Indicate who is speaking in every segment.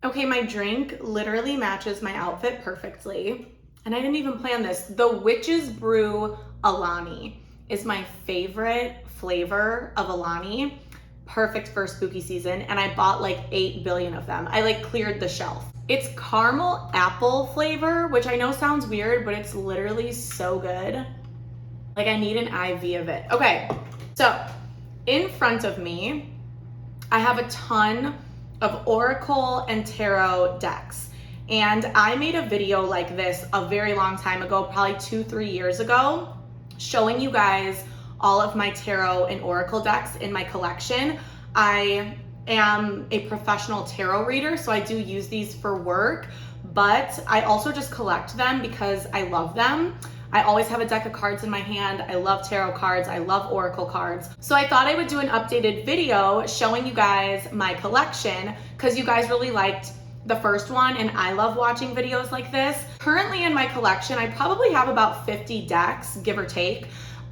Speaker 1: Okay, my drink literally matches my outfit perfectly. And I didn't even plan this. The Witch's Brew Alani is my favorite flavor of Alani. Perfect for spooky season. And I bought like 8 billion of them. I like cleared the shelf. It's caramel apple flavor, which I know sounds weird, but it's literally so good. Like I need an IV of it. Okay, so in front of me, I have a ton of Oracle and Tarot decks. And I made a video like this a very long time ago, probably 2-3 years ago, showing you guys all of my Tarot and Oracle decks in my collection. I am a professional tarot reader, so I do use these for work, but I also just collect them because I love them. I always have a deck of cards in my hand. I love tarot cards. I love oracle cards. So I thought I would do an updated video showing you guys my collection because you guys really liked the first one and I love watching videos like this. Currently in my collection, I probably have about 50 decks, give or take.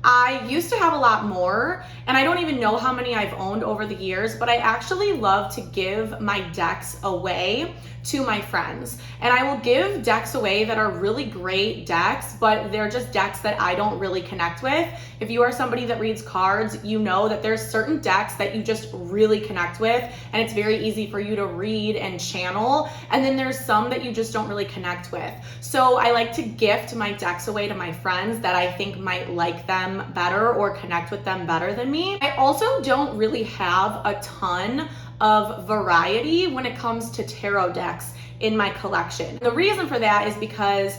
Speaker 1: I used to have a lot more, and I don't even know how many I've owned over the years, but I actually love to give my decks away to my friends. And I will give decks away that are really great decks, but they're just decks that I don't really connect with. If you are somebody that reads cards, you know that there's certain decks that you just really connect with, and it's very easy for you to read and channel. And then there's some that you just don't really connect with. So I like to gift my decks away to my friends that I think might like them better or connect with them better than me. I also don't really have a ton of variety when it comes to tarot decks in my collection. The reason for that is because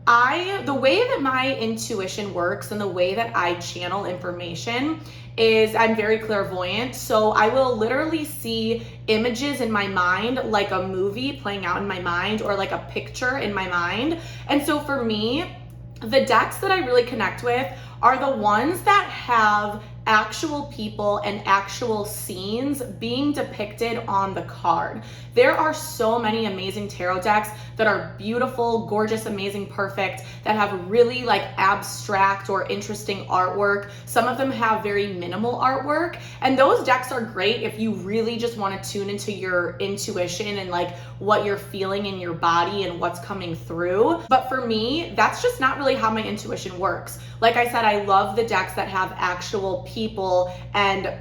Speaker 1: the way that my intuition works and the way that I channel information is I'm very clairvoyant. So I will literally see images in my mind, like a movie playing out in my mind or like a picture in my mind. And so for me, the decks that I really connect with are the ones that have actual people and actual scenes being depicted on the card. There are so many amazing tarot decks that are beautiful, gorgeous, amazing, perfect, that have really like abstract or interesting artwork. Some of them have very minimal artwork, and those decks are great if you really just want to tune into your intuition and like what you're feeling in your body and what's coming through. But for me, that's just not really how my intuition works. Like I said, I love the decks that have actual people and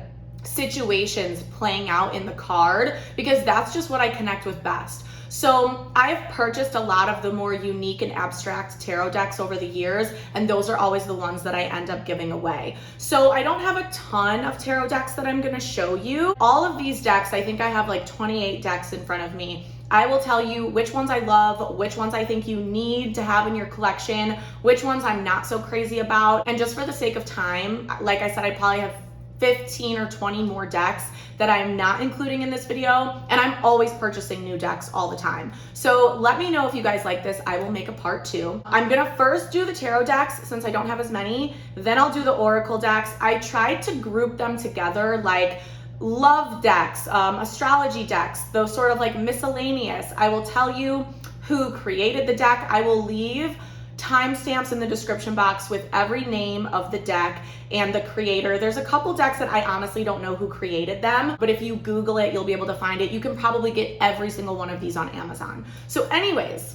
Speaker 1: situations playing out in the card because that's just what I connect with best. So I've purchased a lot of the more unique and abstract tarot decks over the years, and those are always the ones that I end up giving away. So I don't have a ton of tarot decks that I'm going to show you. All of these decks, I think I have like 28 decks in front of me. I will tell you which ones I love, which ones I think you need to have in your collection, which ones I'm not so crazy about. And just for the sake of time, like I said, I probably have 15 or 20 more decks that I'm not including in this video, and I'm always purchasing new decks all the time. So let me know if you guys like this. I will make a part 2. I'm gonna first do the tarot decks since I don't have as many, then I'll do the oracle decks. I tried to group them together like love decks, astrology decks, those sort of like miscellaneous. I will tell you who created the deck. I will leave timestamps in the description box with every name of the deck and the creator. There's a couple decks that I honestly don't know who created them, but if you Google it, you'll be able to find it. You can probably get every single one of these on Amazon. So anyways,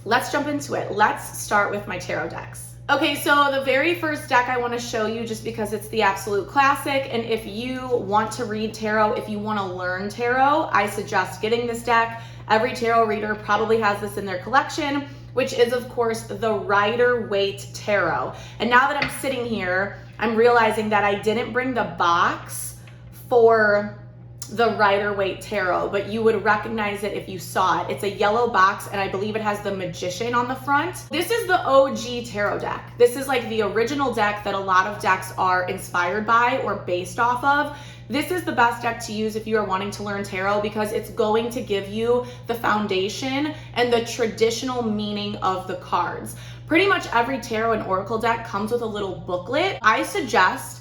Speaker 1: let's jump into it. Let's start with my tarot decks. Okay, so the very first deck I want to show you, just because it's the absolute classic, and if you want to read tarot, if you want to learn tarot, I suggest getting this deck. Every tarot reader probably has this in their collection, which is of course the Rider-Waite Tarot. And now that I'm sitting here, I'm realizing that I didn't bring the box for the Rider-Waite Tarot, but you would recognize it if you saw it. It's a yellow box, and I believe it has the Magician on the front. This is the OG tarot deck. This is like the original deck that a lot of decks are inspired by or based off of. This is the best deck to use if you are wanting to learn tarot because it's going to give you the foundation and the traditional meaning of the cards. Pretty much every tarot and oracle deck comes with a little booklet. I suggest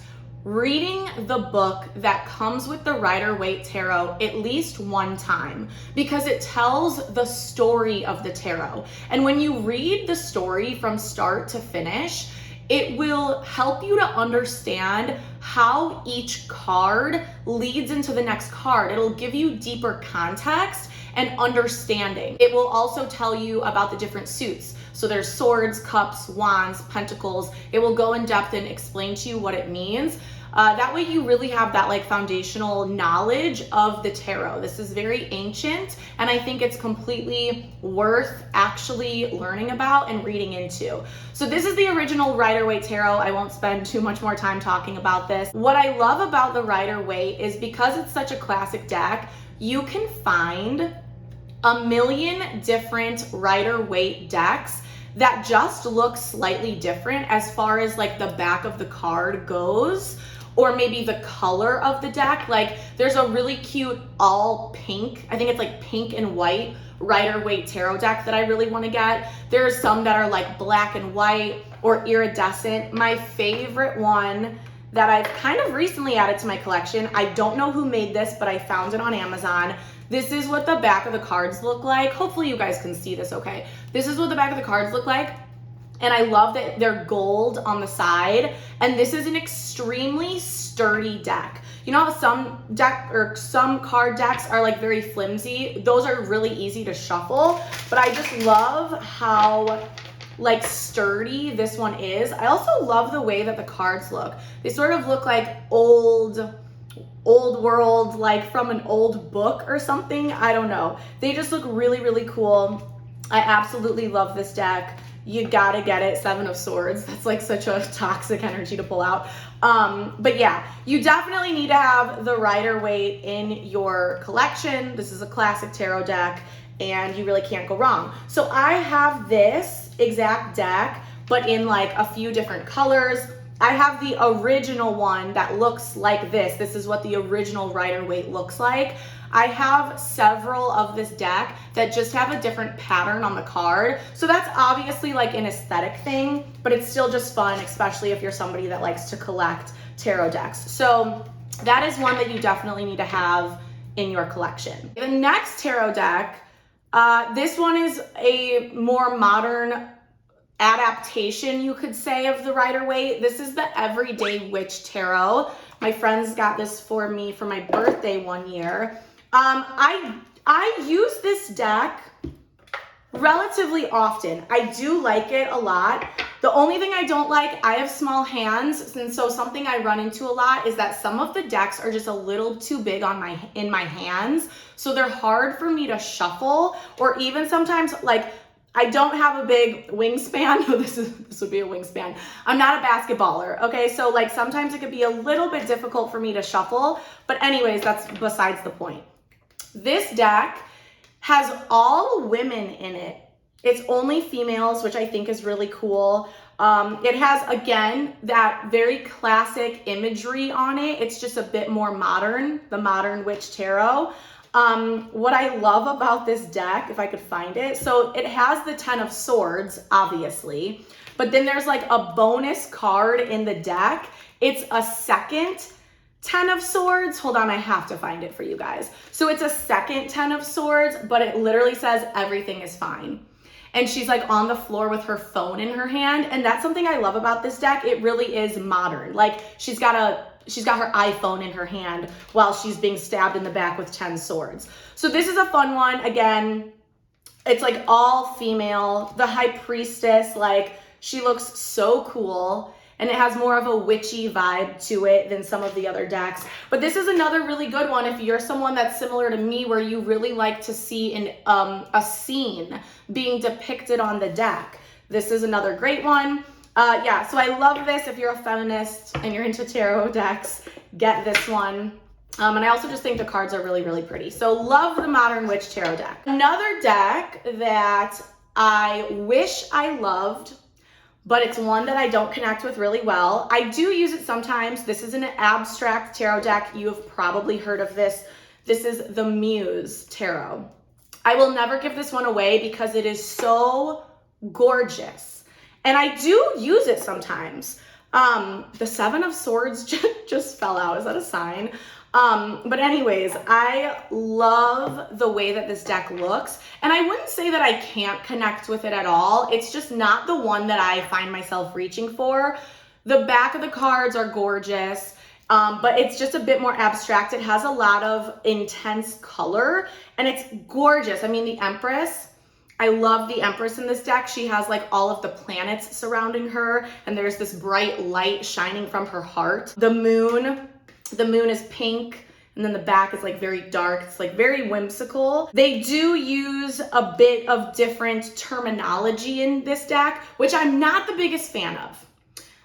Speaker 1: reading the book that comes with the Rider-Waite Tarot at least one time because it tells the story of the tarot. And when you read the story from start to finish, It will help you to understand how each card leads into the next card. It'll give you deeper context and understanding. It will also tell you about the different suits. So there's swords, cups, wands, pentacles. It will go in depth and explain to you what it means. That way you really have that like foundational knowledge of the tarot. This is very ancient, and I think it's completely worth actually learning about and reading into. So this is the original Rider-Waite Tarot. I won't spend too much more time talking about this. What I love about the Rider-Waite is because it's such a classic deck, you can find a million different Rider-Waite decks that just look slightly different as far as like the back of the card goes, or maybe the color of the deck. Like there's a really cute all pink, I think it's like pink and white Rider-Waite Tarot deck that I really want to get. There's some that are like black and white or iridescent. My favorite one that I've kind of recently added to my collection, I don't know who made this, but I found it on Amazon. This is what the back of the cards look like. Hopefully you guys can see this okay. This is what the back of the cards look like. And I love that they're gold on the side. And this is an extremely sturdy deck. You know how some card decks are like very flimsy? Those are really easy to shuffle, but I just love how like sturdy this one is. I also love the way that the cards look. They sort of look like old world, like from an old book or something. I don't know. They just look really, really cool. I absolutely love this deck. You gotta get it. 7 of Swords. That's like such a toxic energy to pull out. But yeah, you definitely need to have the Rider-Waite in your collection. This is a classic tarot deck and you really can't go wrong. So I have this exact deck, but in like a few different colors. I have the original one that looks like this. This is what the original Rider-Waite looks like. I have several of this deck that just have a different pattern on the card. So that's obviously like an aesthetic thing, but it's still just fun, especially if you're somebody that likes to collect tarot decks. So that is one that you definitely need to have in your collection. The next tarot deck, this one is a more modern adaptation, you could say, of the Rider-Waite. This is the Everyday Witch Tarot. My friends got this for me for my birthday one year. I use this deck relatively often. I do like it a lot. The only thing I don't like, I have small hands, and so something I run into a lot is that some of the decks are just a little too big in my hands, so they're hard for me to shuffle, or even sometimes like I don't have a big wingspan. This would be a wingspan. I'm not a basketballer, okay? So like sometimes it could be a little bit difficult for me to shuffle, but anyways, that's besides the point. This deck has all women in it. It's only females, which I think is really cool. It has, again, that very classic imagery on it. It's just a bit more modern, the Modern Witch Tarot. What I love about this deck, if I could find it, so it has the 10 of Swords, obviously, but then there's like a bonus card in the deck. It's a second 10 of Swords. Hold on, I have to find it for you guys. So it's a second 10 of Swords, but it literally says everything is fine. And she's like on the floor with her phone in her hand. And that's something I love about this deck. It really is modern. Like she's got her iPhone in her hand while she's being stabbed in the back with 10 swords. So this is a fun one. Again, it's like all female. The High Priestess, like she looks so cool. And it has more of a witchy vibe to it than some of the other decks. But this is another really good one if you're someone that's similar to me, where you really like to see a scene being depicted on the deck. This is another great one. Yeah, so I love this. If you're a feminist and you're into tarot decks, get this one. And I also just think the cards are really, really pretty. So love the Modern Witch Tarot deck. Another deck that I wish I loved, but it's one that I don't connect with really well. I do use it sometimes. This is an abstract tarot deck. You have probably heard of this. This is the Muse Tarot. I will never give this one away because it is so gorgeous. And I do use it sometimes. The 7 of Swords just fell out. Is that a sign? But anyways, I love the way that this deck looks, and I wouldn't say that I can't connect with it at all. It's just not the one that I find myself reaching for. The back of the cards are gorgeous, but it's just a bit more abstract. It has a lot of intense color, and it's gorgeous. I mean, the Empress, I love the Empress in this deck. She has like all of the planets surrounding her, and there's this bright light shining from her heart. The moon is pink, and then the back is like very dark. It's like very whimsical. They do use a bit of different terminology in this deck, which I'm not the biggest fan of.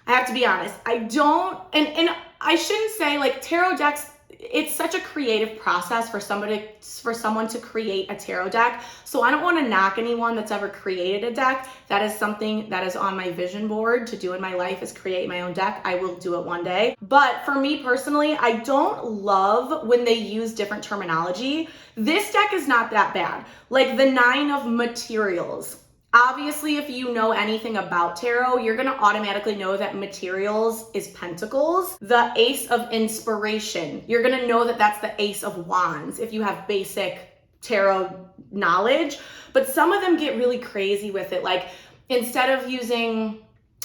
Speaker 1: I have to be honest. I don't, and I shouldn't say, like, tarot decks, it's such a creative process for someone to create a tarot deck. So I don't want to knock anyone that's ever created a deck. That is something that is on my vision board to do in my life, is create my own deck. I will do it one day. But for me personally, I don't love when they use different terminology. This deck is not that bad. Like the 9 of materials. Obviously, if you know anything about tarot, you're going to automatically know that materials is pentacles. The Ace of inspiration, you're going to know that that's the Ace of wands if you have basic tarot knowledge. But some of them get really crazy with it. Like instead of using,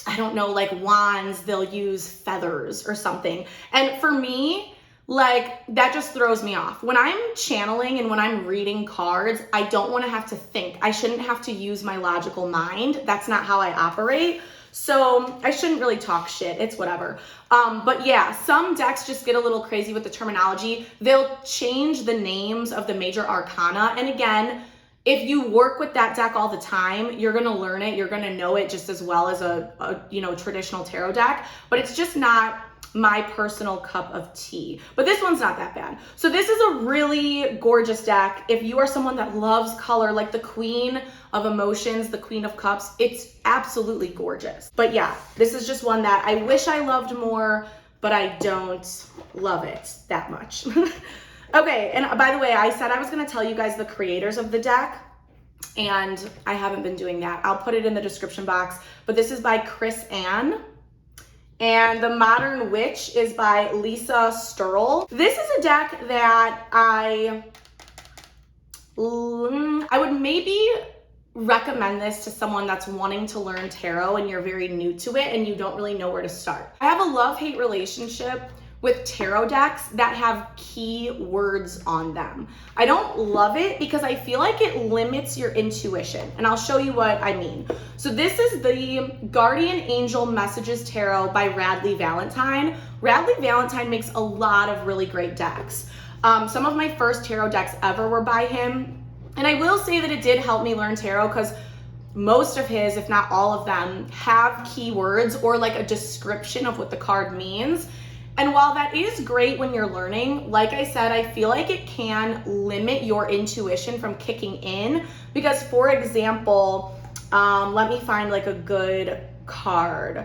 Speaker 1: I don't know, like wands, they'll use feathers or something. And for me, like that just throws me off. When I'm channeling and when I'm reading cards, I don't want to have to think. I shouldn't have to use my logical mind. That's not how I operate. So I shouldn't really talk shit. It's whatever. But yeah, some decks just get a little crazy with the terminology. They'll change the names of the major arcana. And again, if you work with that deck all the time, you're going to learn it. You're going to know it just as well as a traditional tarot deck. But it's just not my personal cup of tea. But this one's not that bad. So this is a really gorgeous deck. If you are someone that loves color, like the Queen of Emotions, the Queen of Cups, it's absolutely gorgeous. But yeah, this is just one that I wish I loved more, but I don't love it that much. Okay, and by the way, I said I was going to tell you guys the creators of the deck, and I haven't been doing that. I'll put it in the description box, but this is by Chris Ann. And the Modern Witch is by Lisa Sterle. This is a deck that I would maybe recommend this to someone that's wanting to learn tarot and you're very new to it and you don't really know where to start. I have a love-hate relationship with tarot decks that have key words on them. I don't love it because I feel like it limits your intuition, and I'll show you what I mean. So this is the Guardian Angel Messages Tarot by Radleigh Valentine. Radleigh Valentine makes a lot of really great decks. Some of my first tarot decks ever were by him, and I will say that it did help me learn tarot because most of his, if not all of them, have keywords or like a description of what the card means. And while that is great when you're learning, like I said, I feel like it can limit your intuition from kicking in because, for example, let me find like a good card.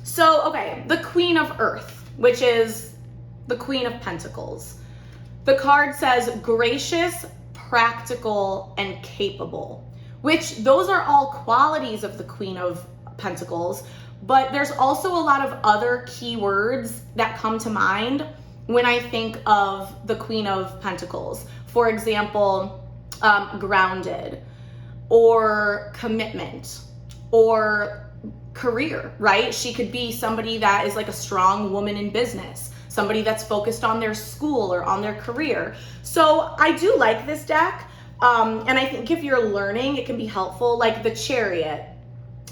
Speaker 1: So, okay, the Queen of Earth, which is the Queen of Pentacles. The card says gracious, practical, and capable, which those are all qualities of the Queen of Pentacles. But there's also a lot of other keywords that come to mind when I think of the Queen of Pentacles. For example, grounded, or commitment, or career, right? She could be somebody that is like a strong woman in business, somebody that's focused on their school or on their career. So I do like this deck. And I think if you're learning, it can be helpful. Like the Chariot.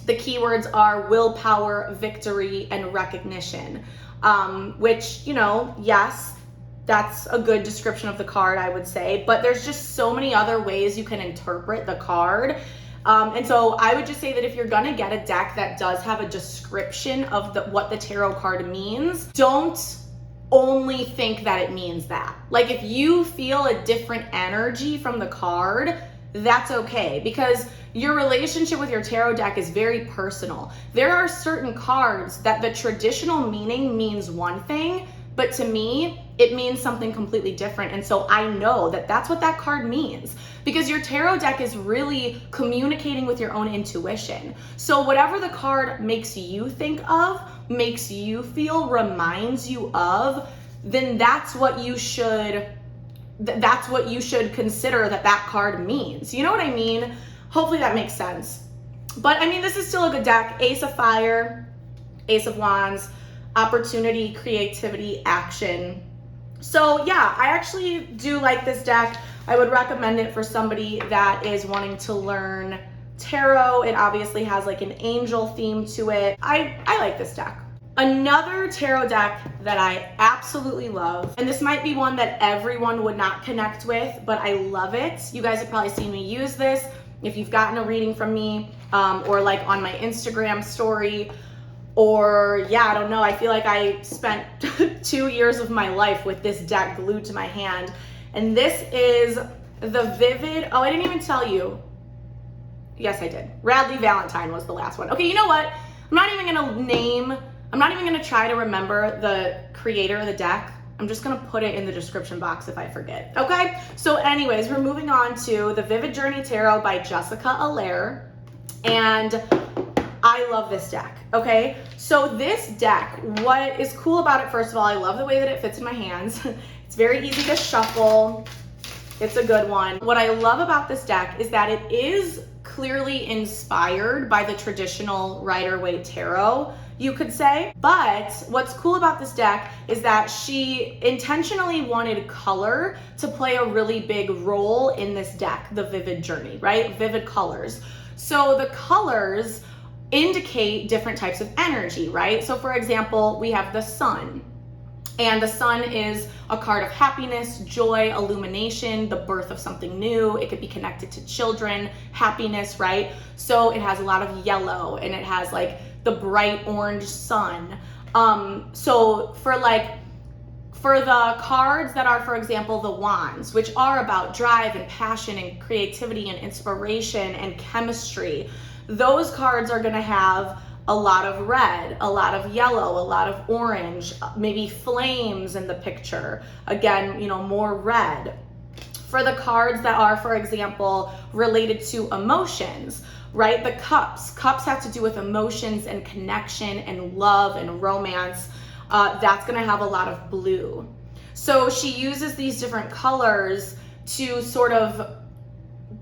Speaker 1: The keywords are willpower, victory, and recognition, which, yes, that's a good description of the card, I would say, but there's just so many other ways you can interpret the card. And so I would just say that if you're gonna get a deck that does have a description of what the tarot card means, don't only think that it means that. Like if you feel a different energy from the card, that's okay, because your relationship with your tarot deck is very personal. There are certain cards that the traditional meaning means one thing, but to me, it means something completely different. And so I know that that's what that card means, because your tarot deck is really communicating with your own intuition. So whatever the card makes you think of, makes you feel, reminds you of, then that's what you should consider that card means. You know what I mean? Hopefully that makes sense. But I mean, this is still a good deck. Ace of Fire, Ace of Wands, opportunity, creativity, action. So yeah, I actually do like this deck. I would recommend it for somebody that is wanting to learn tarot. It obviously has like an angel theme to it. I like this deck. Another tarot deck that I absolutely love, and this might be one that everyone would not connect with, but I love it. You guys have probably seen me use this if you've gotten a reading from me, or like on my Instagram story, or yeah, I don't know. I feel like I spent 2 years of my life with this deck glued to my hand. And this is the Vivid, oh, I didn't even tell you. Yes, I did. Radleigh Valentine was the last one. Okay, you know what? I'm not even gonna try to remember the creator of the deck. I'm just gonna put it in the description box if I forget, okay? So anyways, we're moving on to the Vivid Journey Tarot by Jessica Alaire. And I love this deck, okay? So this deck, what is cool about it, first of all, I love the way that it fits in my hands. It's very easy to shuffle. It's a good one. What I love about this deck is that it is clearly inspired by the traditional Rider-Waite Tarot, you could say. But what's cool about this deck is that she intentionally wanted color to play a really big role in this deck, the Vivid Journey, right? Vivid colors. So the colors indicate different types of energy, right? So for example, we have the sun. And the sun is a card of happiness, joy, illumination, the birth of something new. It could be connected to children, happiness, right? So it has a lot of yellow, and it has like the bright orange sun. So for the cards that are, for example, the wands, which are about drive and passion and creativity and inspiration and chemistry, those cards are gonna have a lot of red, a lot of yellow, a lot of orange, maybe flames in the picture. Again, you know, more red. For the cards that are, for example, related to emotions, right? The cups have to do with emotions and connection and love and romance. That's gonna have a lot of blue. So she uses these different colors to sort of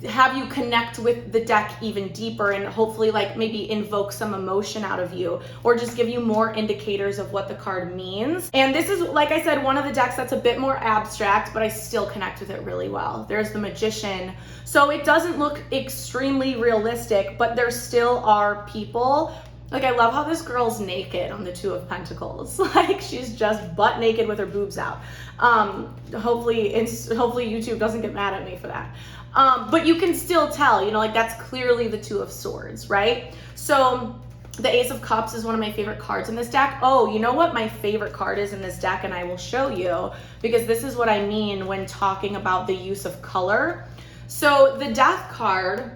Speaker 1: have you connect with the deck even deeper, and hopefully like maybe invoke some emotion out of you, or just give you more indicators of what the card means. And this is, like I said, one of the decks that's a bit more abstract, but I still connect with it really well. There's the Magician. So it doesn't look extremely realistic, but there still are people. Like, I love how this girl's naked on the Two of Pentacles. Like, she's just butt naked with her boobs out. Hopefully YouTube doesn't get mad at me for that. But you can still tell, you know, like that's clearly the Two of Swords, right? So the Ace of Cups is one of my favorite cards in this deck. Oh, you know what my favorite card is in this deck, and I will show you, because this is what I mean when talking about the use of color. So the Death card,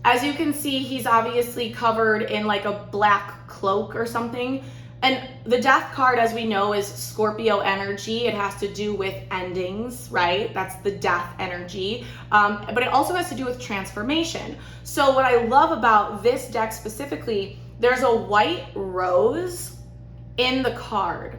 Speaker 1: as you can see, he's obviously covered in like a black cloak or something. And the Death card, as we know, is Scorpio energy. It has to do with endings, right? That's the Death energy. But it also has to do with transformation. So what I love about this deck specifically, there's a white rose in the card.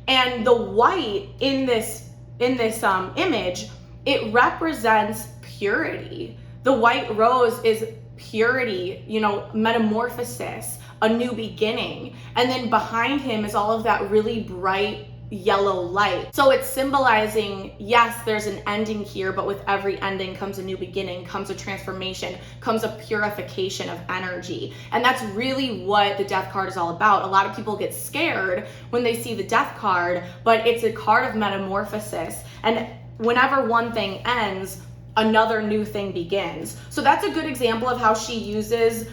Speaker 1: And the white in this image, it represents purity. The white rose is purity, you know, metamorphosis, a new beginning. And then behind him is all of that really bright yellow light. So it's symbolizing, yes, there's an ending here, but with every ending comes a new beginning, comes a transformation, comes a purification of energy. And that's really what the Death card is all about. A lot of people get scared when they see the Death card, but it's a card of metamorphosis. And whenever one thing ends, another new thing begins. So that's a good example of how she uses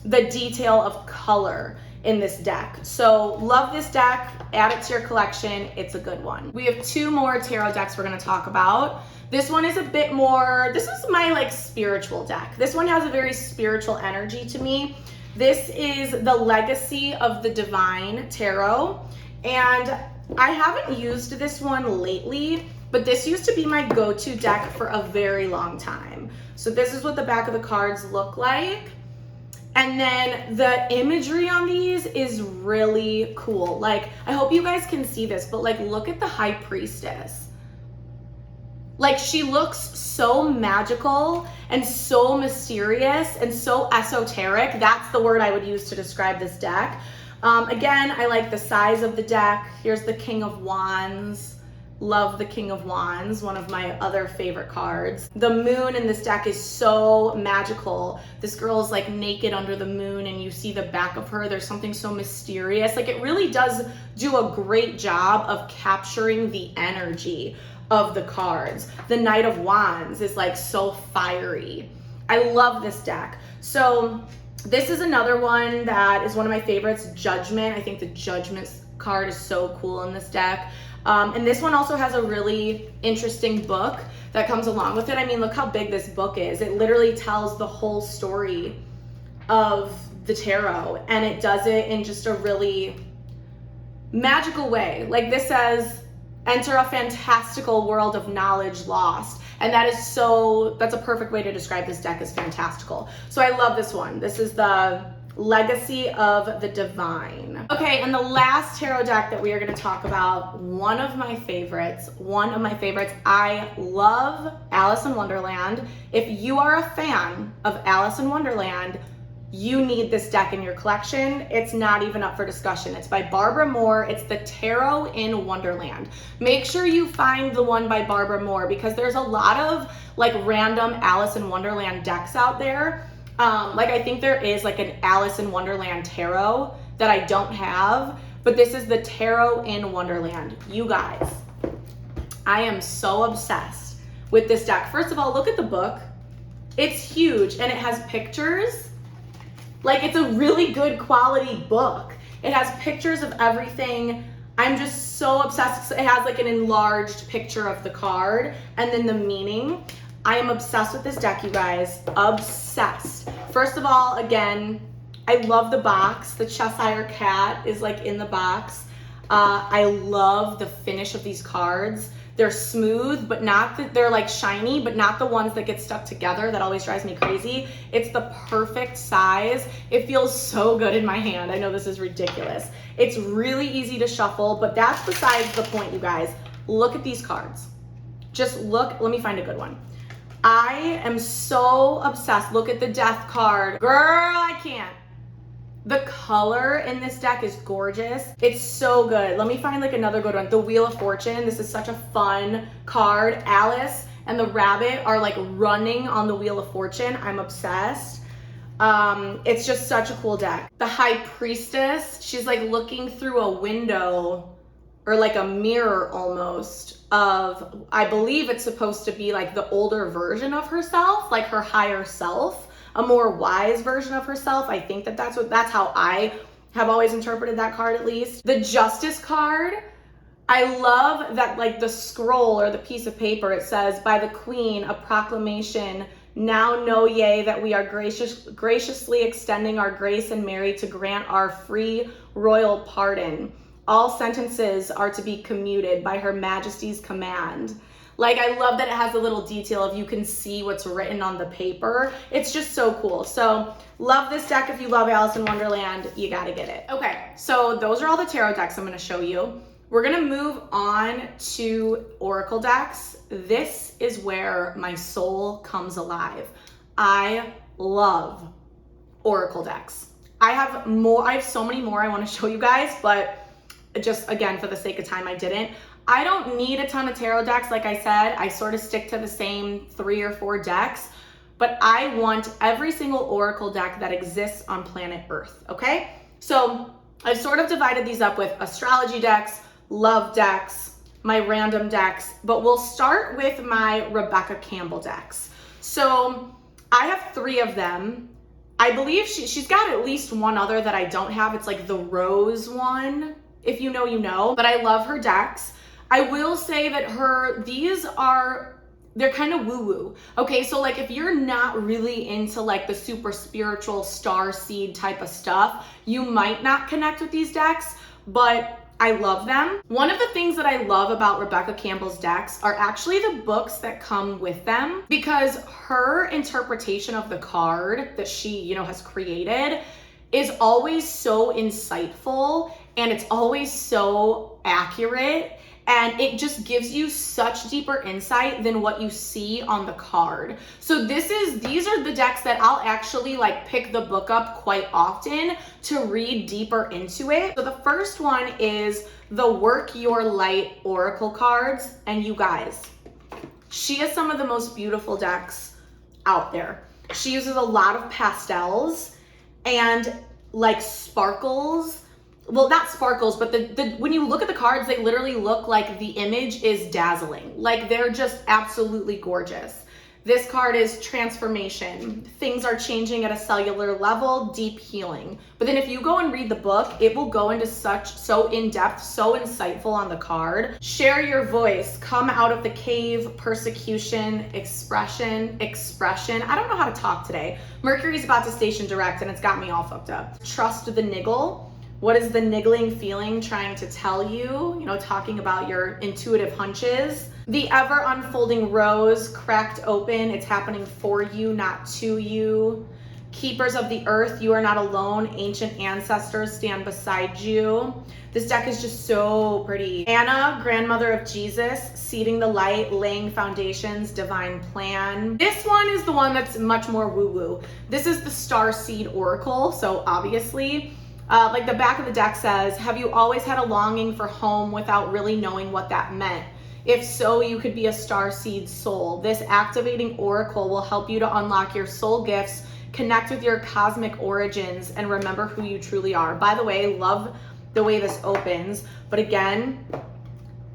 Speaker 1: the detail of color in this deck. So love this deck, add it to your collection. It's a good one. We have two more tarot decks we're gonna talk about. This one is a bit more, this is my like spiritual deck. This one has a very spiritual energy to me. This is the Legacy of the Divine Tarot. And I haven't used this one lately, but this used to be my go-to deck for a very long time. So this is what the back of the cards look like. And then the imagery on these is really cool. Like, I hope you guys can see this, but like, look at the High Priestess. Like, she looks so magical and so mysterious and so esoteric. That's the word I would use to describe this deck. Again, I like the size of the deck. Here's the King of Wands. Love the King of Wands, one of my other favorite cards. The moon in this deck is so magical. This girl is like naked under the moon and you see the back of her. There's something so mysterious. Like, it really does do a great job of capturing the energy of the cards. The Knight of Wands is like so fiery. I love this deck. So this is another one that is one of my favorites, Judgment. I think the Judgment card is so cool in this deck. And this one also has a really interesting book that comes along with it. I mean, look how big this book is. It literally tells the whole story of the tarot, and it does it in just a really magical way. Like, this says, enter a fantastical world of knowledge lost. And that's a perfect way to describe this deck, as fantastical. So I love this one. This is the Legacy of the Divine. Okay, and the last tarot deck that we are going to talk about, one of my favorites. I love Alice in Wonderland. If you are a fan of Alice in Wonderland, you need this deck in your collection. It's not even up for discussion. It's by Barbara Moore. It's the Tarot in Wonderland. Make sure you find the one by Barbara Moore, because there's a lot of like random Alice in Wonderland decks out there. Like, I think there is like an Alice in Wonderland tarot that I don't have, but this is the Tarot in Wonderland. You guys, I am so obsessed with this deck. First of all, look at the book. It's huge and it has pictures. Like, it's a really good quality book. It has pictures of everything. I'm just so obsessed. It has like an enlarged picture of the card and then the meaning. I am obsessed with this deck, you guys. Obsessed. First of all, again, I love the box. The Cheshire Cat is like in the box. I love the finish of these cards. They're smooth, but not that they're like shiny, but not the ones that get stuck together. That always drives me crazy. It's the perfect size. It feels so good in my hand. I know this is ridiculous. It's really easy to shuffle, but that's besides the point, you guys. Look at these cards. Just look. Let me find a good one. I am so obsessed. Look at the Death card. Girl, I can't. The color in this deck is gorgeous. It's so good. Let me find like another good one. The Wheel of Fortune. This is such a fun card. Alice and the rabbit are like running on the Wheel of Fortune. I'm obsessed. It's just such a cool deck. The High Priestess. She's like looking through a window or like a mirror almost of, I believe it's supposed to be like the older version of herself, like her higher self, a more wise version of herself. I think that's how I have always interpreted that card, at least. The Justice card, I love that, like the scroll or the piece of paper, it says, by the Queen, a proclamation, now know ye that we are graciously extending our grace and Mary to grant our free royal pardon. All sentences are to be commuted by Her Majesty's command. Like, I love that it has a little detail of you can see what's written on the paper. It's just so cool. So love this deck. If you love Alice in Wonderland, you gotta get it. Okay, so those are all the tarot decks I'm gonna show you. We're gonna move on to oracle decks. This is where my soul comes alive. I love oracle decks. I have so many more I wanna show you guys, but just again, for the sake of time, I didn't. I don't need a ton of tarot decks. Like I said, I sort of stick to the same 3 or 4 decks, but I want every single oracle deck that exists on planet Earth, okay? So I've sort of divided these up with astrology decks, love decks, my random decks, but we'll start with my Rebecca Campbell decks. So I have 3 of them. I believe she's got at least one other that I don't have. It's like the rose one. If you know, you know, but I love her decks. I will say that they're kind of woo-woo. Okay, so like if you're not really into like the super spiritual Starseed type of stuff, you might not connect with these decks, but I love them. One of the things that I love about Rebecca Campbell's decks are actually the books that come with them, because her interpretation of the card that she, you know, has created is always so insightful, and it's always so accurate, and it just gives you such deeper insight than what you see on the card. So these are the decks that I'll actually like pick the book up quite often to read deeper into it. So the first one is the Work Your Light Oracle cards, and you guys, she has some of the most beautiful decks out there. She uses a lot of pastels and like sparkles. Well, not sparkles, but when you look at the cards, they literally look like the image is dazzling. Like they're just absolutely gorgeous. This card is transformation. Things are changing at a cellular level, deep healing. But then if you go and read the book, it will go into so in-depth, so insightful on the card. Share your voice, come out of the cave, persecution, expression. I don't know how to talk today. Mercury's about to station direct and it's got me all fucked up. Trust the niggle. What is the niggling feeling trying to tell you? You know, talking about your intuitive hunches. The ever unfolding rose, cracked open. It's happening for you, not to you. Keepers of the earth, you are not alone. Ancient ancestors stand beside you. This deck is just so pretty. Anna, grandmother of Jesus, seeding the light, laying foundations, divine plan. This one is the one that's much more woo-woo. This is the Starseed Oracle, so obviously, like the back of the deck says, have you always had a longing for home without really knowing what that meant? If so, you could be a starseed soul. This activating oracle will help you to unlock your soul gifts, connect with your cosmic origins, and remember who you truly are. By the way, love the way this opens. But again,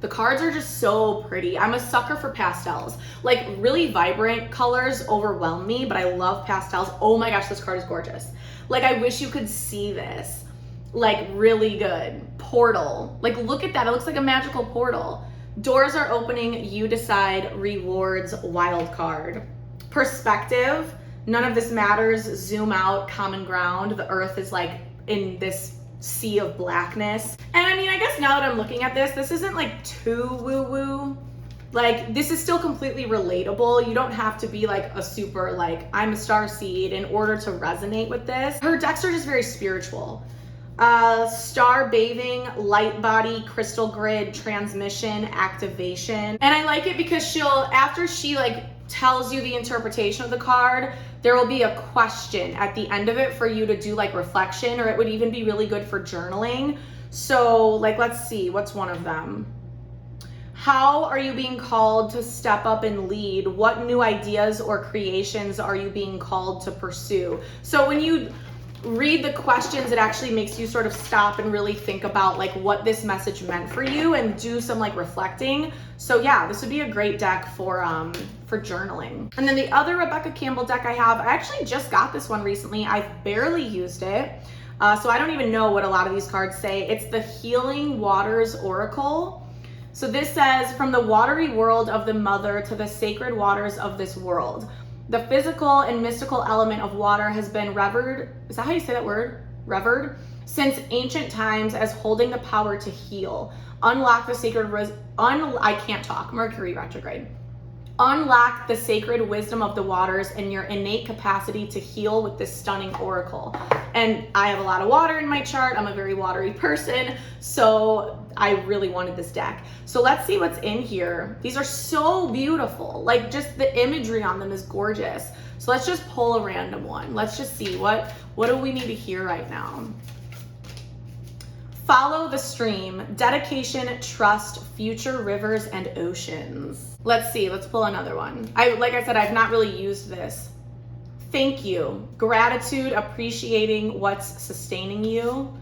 Speaker 1: the cards are just so pretty. I'm a sucker for pastels. Like really vibrant colors overwhelm me, but I love pastels. Oh my gosh, this card is gorgeous. Like I wish you could see this. Like really good. Portal. Like look at that. It looks like a magical portal. Doors are opening. You decide. Rewards. Wild card. Perspective. None of this matters. Zoom out. Common ground. The earth is like in this sea of blackness. And I mean, I guess now that I'm looking at this isn't like too woo-woo. Like this is still completely relatable. You don't have to be like a super like I'm a starseed in order to resonate with this. Her decks are just very spiritual. Star bathing, light body, crystal grid, transmission, activation. And I like it because after she like tells you the interpretation of the card, there will be a question at the end of it for you to do like reflection, or it would even be really good for journaling. So like, let's see, what's one of them? How are you being called to step up and lead? What new ideas or creations are you being called to pursue? So when you read the questions, it actually makes you sort of stop and really think about like what this message meant for you and do some like reflecting. So yeah, this would be a great deck for journaling. And then the other Rebecca Campbell deck I have, I actually just got this one recently. I've barely used it. So I don't even know what a lot of these cards say. It's the Healing Waters Oracle. So this says, from the watery world of the mother to the sacred waters of this world, the physical and mystical element of water has been revered. Is that how you say that word? Revered? Since ancient times as holding the power to heal. Unlock the sacred, I can't talk, Mercury retrograde. Unlock the sacred wisdom of the waters and your innate capacity to heal with this stunning oracle. And I have a lot of water in my chart. I'm a very watery person, so I really wanted this deck. So let's see what's in here. These are so beautiful. Like just the imagery on them is gorgeous. So let's just pull a random one. Let's just see what do we need to hear right now. Follow the stream, dedication, trust, future rivers and oceans. Let's see, let's pull another one. Like I said, I've not really used this. Thank you, gratitude, appreciating what's sustaining you.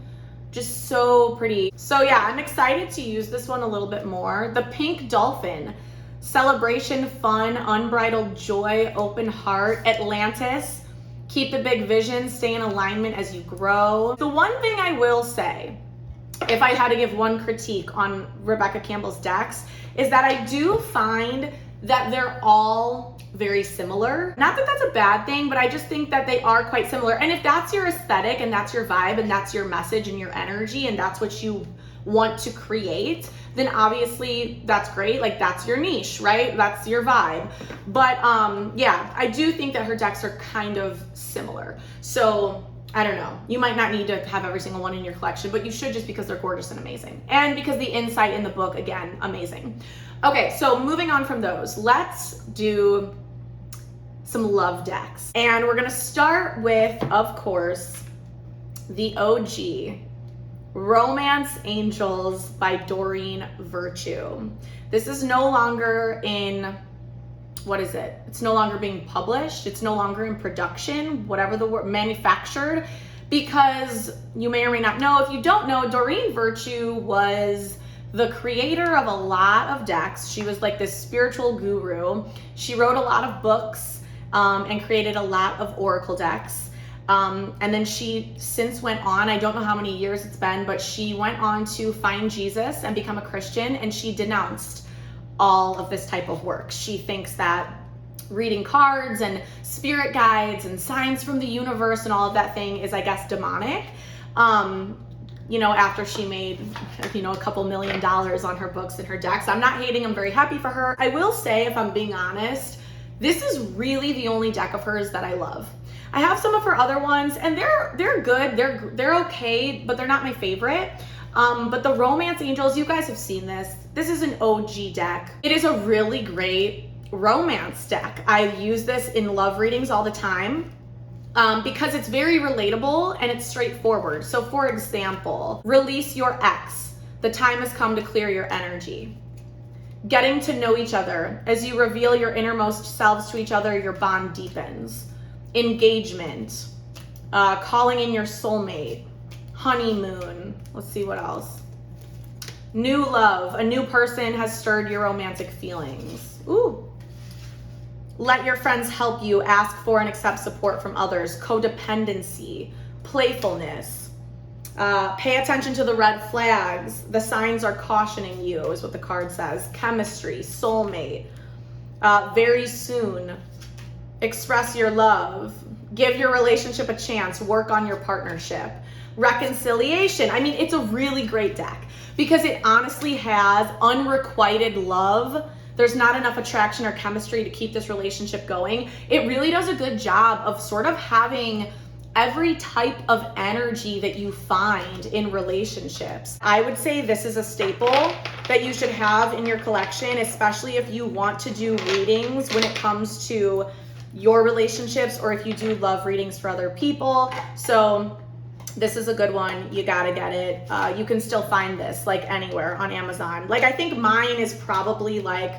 Speaker 1: Just so pretty. So yeah, I'm excited to use this one a little bit more. The Pink Dolphin, celebration, fun, unbridled joy, open heart, Atlantis, keep the big vision, stay in alignment as you grow. The one thing I will say, if I had to give one critique on Rebecca Campbell's decks, is that I do find that they're all very similar. Not that that's a bad thing, but I just think that they are quite similar. And if that's your aesthetic and that's your vibe and that's your message and your energy and that's what you want to create, then obviously that's great. Like that's your niche, right? That's your vibe. But yeah, I do think that her decks are kind of similar. So I don't know. You might not need to have every single one in your collection, but you should, just because they're gorgeous and amazing. And because the insight in the book, again, amazing. Okay, so moving on from those, let's do some love decks. And we're gonna start with, of course, the OG, Romance Angels by Doreen Virtue. This is no longer in, what is it? It's no longer being published. It's no longer in production, whatever the word, manufactured, because you may or may not know. If you don't know, Doreen Virtue was the creator of a lot of decks. She was like this spiritual guru. She wrote a lot of books and created a lot of oracle decks. And then she since went on, I don't know how many years it's been, but she went on to find Jesus and become a Christian, and she denounced all of this type of work. She thinks that reading cards and spirit guides and signs from the universe and all of that thing is, I guess, demonic. You know, after she made, you know, a couple $1 million on her books and her decks. I'm not hating, I'm very happy for her. I will say, if I'm being honest, this is really the only deck of hers that I love. I have some of her other ones and they're good, they're okay, but they're not my favorite. But the Romance Angels, you guys have seen this. This is an OG deck. It is a really great romance deck. I use this in love readings all the time because it's very relatable and it's straightforward. So for example, release your ex. The time has come to clear your energy. Getting to know each other. As you reveal your innermost selves to each other, your bond deepens. Engagement. Calling in your soulmate. Honeymoon. Let's see what else. New love. A new person has stirred your romantic feelings. Ooh. Let your friends help you. Ask for and accept support from others. Codependency. Playfulness. Pay attention to the red flags. The signs are cautioning you, is what the card says. Chemistry. Soulmate. Very soon. Express your love. Give your relationship a chance. Work on your partnership. Reconciliation. I mean, it's a really great deck because it honestly has unrequited love. There's not enough attraction or chemistry to keep this relationship going. It really does a good job of sort of having every type of energy that you find in relationships. I would say this is a staple that you should have in your collection, especially if you want to do readings when it comes to your relationships or if you do love readings for other people. So this is a good one. You gotta get it. You can still find this like anywhere on Amazon. Like I think mine is probably like,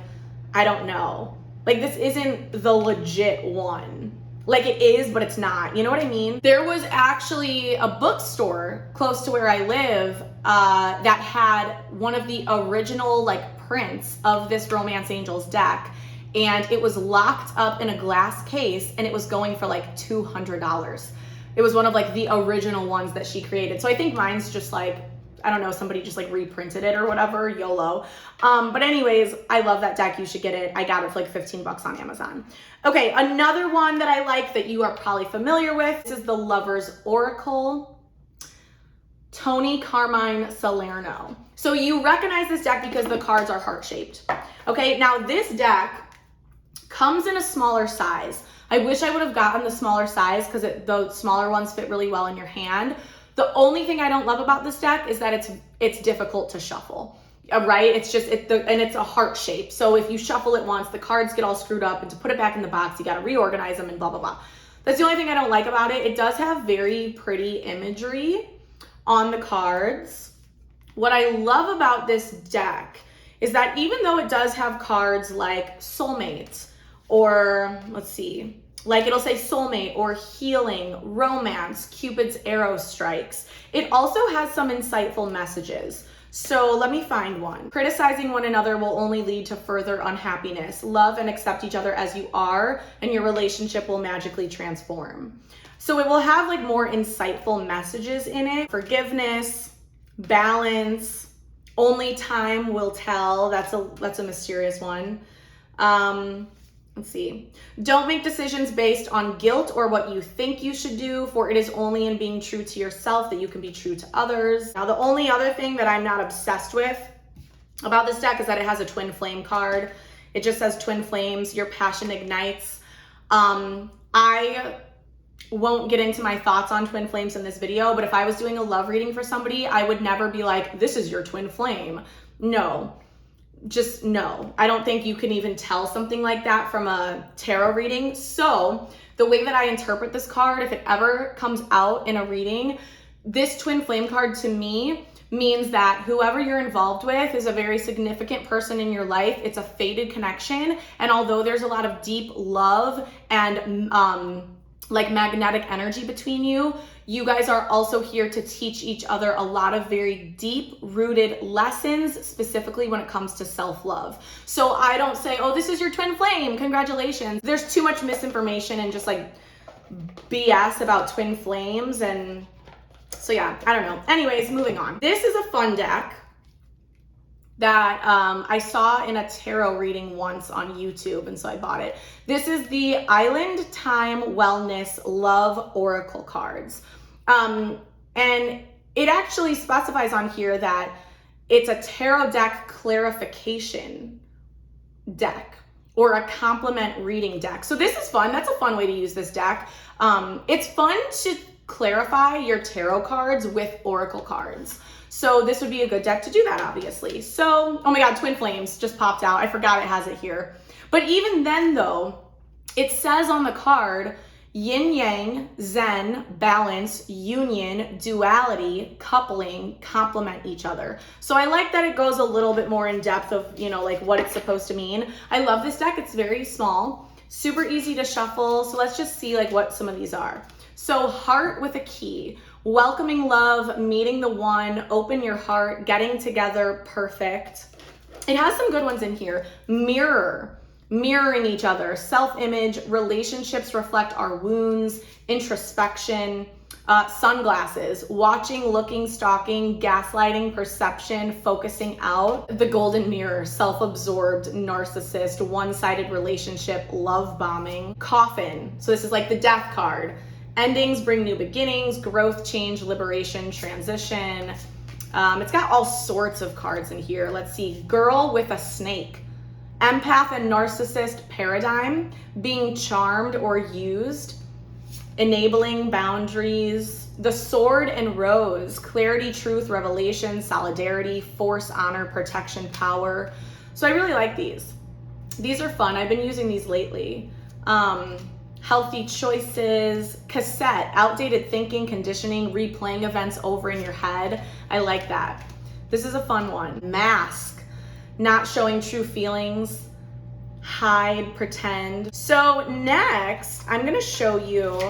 Speaker 1: I don't know. Like this isn't the legit one. Like it is, but it's not. You know what I mean? There was actually a bookstore close to where I live that had one of the original like prints of this Romance Angels deck. And it was locked up in a glass case and it was going for like $200. It was one of like the original ones that she created. So I think mine's just like, I don't know, somebody just like reprinted it or whatever, YOLO. But anyways, I love that deck. You should get it. I got it for like 15 bucks on Amazon. Okay, another one that I like that you are probably familiar with, this is the Lover's Oracle, Toni, Carmine, Salerno. So you recognize this deck because the cards are heart-shaped. Okay, now this deck comes in a smaller size. I wish I would have gotten the smaller size because the smaller ones fit really well in your hand. The only thing I don't love about this deck is that it's difficult to shuffle, right? It's just, and it's a heart shape. So if you shuffle it once, the cards get all screwed up, and to put it back in the box, you got to reorganize them and blah, blah, blah. That's the only thing I don't like about it. It does have very pretty imagery on the cards. What I love about this deck is that even though it does have cards like soulmates, or let's see, like it'll say soulmate or healing, romance, Cupid's arrow strikes. It also has some insightful messages. So let me find one. Criticizing one another will only lead to further unhappiness. Love and accept each other as you are, and your relationship will magically transform. So it will have like more insightful messages in it. Forgiveness, balance, only time will tell. That's a mysterious one. Let's see. Don't make decisions based on guilt or what you think you should do, for it is only in being true to yourself that you can be true to others. Now, the only other thing that I'm not obsessed with about this deck is that it has a twin flame card. It just says twin flames, your passion ignites. I won't get into my thoughts on twin flames in this video, but if I was doing a love reading for somebody, I would never be like, this is your twin flame. No. Just no. I don't think you can even tell something like that from a tarot reading. So the way that I interpret this card, if it ever comes out in a reading, this twin flame card to me means that whoever you're involved with is a very significant person in your life. It's a fated connection. And although there's a lot of deep love and like magnetic energy between you, you guys are also here to teach each other a lot of very deep rooted lessons, specifically when it comes to self-love. So I don't say, oh, this is your twin flame, congratulations. There's too much misinformation and just like BS about twin flames. And so yeah, I don't know. Anyways, moving on. This is a fun deck that I saw in a tarot reading once on YouTube, and so I bought it. This is the Island Time Wellness Love Oracle cards. And it actually specifies on here that it's a tarot deck clarification deck or a complement reading deck. So this is fun. That's a fun way to use this deck. It's fun to clarify your tarot cards with oracle cards. So this would be a good deck to do that, obviously. So, oh my God, twin flames just popped out. I forgot it has it here. But even then though, it says on the card, yin yang, zen, balance, union, duality, coupling, complement each other. So I like that it goes a little bit more in depth of, you know, like what it's supposed to mean. I love this deck. It's very small, super easy to shuffle. So let's just see like what some of these are. So heart with a key, welcoming love, meeting the one, open your heart, getting together, perfect. It has some good ones in here. Mirror, mirroring each other, self-image, relationships reflect our wounds, introspection, sunglasses, watching, looking, stalking, gaslighting, perception, focusing out, the golden mirror, self-absorbed, narcissist, one-sided relationship, love bombing, coffin. So this is like the death card. Endings bring new beginnings, growth, change, liberation, transition. It's got all sorts of cards in here. Let's see. Girl with a snake. Empath and narcissist paradigm. Being charmed or used. Enabling boundaries. The sword and rose. Clarity, truth, revelation, solidarity, force, honor, protection, power. So I really like these. These are fun. I've been using these lately. Healthy choices, cassette, outdated thinking, conditioning, replaying events over in your head. I like that. This is a fun one. Mask, not showing true feelings, hide, pretend. So next, I'm gonna show you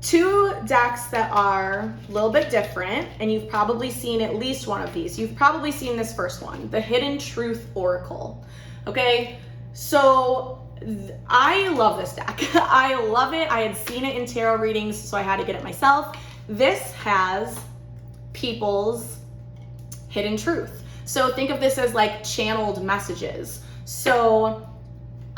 Speaker 1: two decks that are a little bit different, and you've probably seen at least one of these. You've probably seen this first one, the Hidden Truth Oracle. Okay, so I love this deck. I love it. I had seen it in tarot readings, so I had to get it myself. This has people's hidden truth. So think of this as like channeled messages. So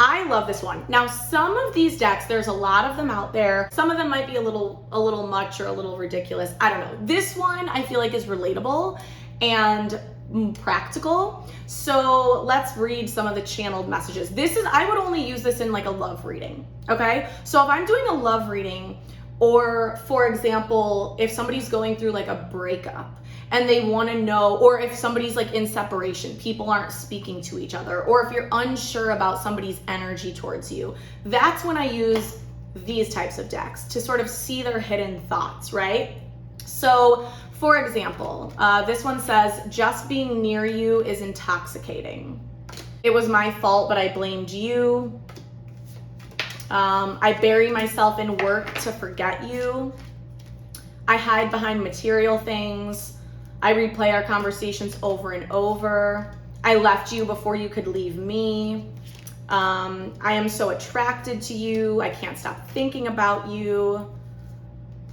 Speaker 1: I love this one. Now, some of these decks, there's a lot of them out there. Some of them might be a little much or a little ridiculous. I don't know. This one I feel like is relatable and practical. So let's read some of the channeled messages. I would only use this in like a love reading. Okay. So if I'm doing a love reading, or for example, if somebody's going through like a breakup and they want to know, or if somebody's like in separation, people aren't speaking to each other, or if you're unsure about somebody's energy towards you, that's when I use these types of decks to sort of see their hidden thoughts, right? So for example, this one says, just being near you is intoxicating. It was my fault, but I blamed you. I bury myself in work to forget you. I hide behind material things. I replay our conversations over and over. I left you before you could leave me. I am so attracted to you. I can't stop thinking about you.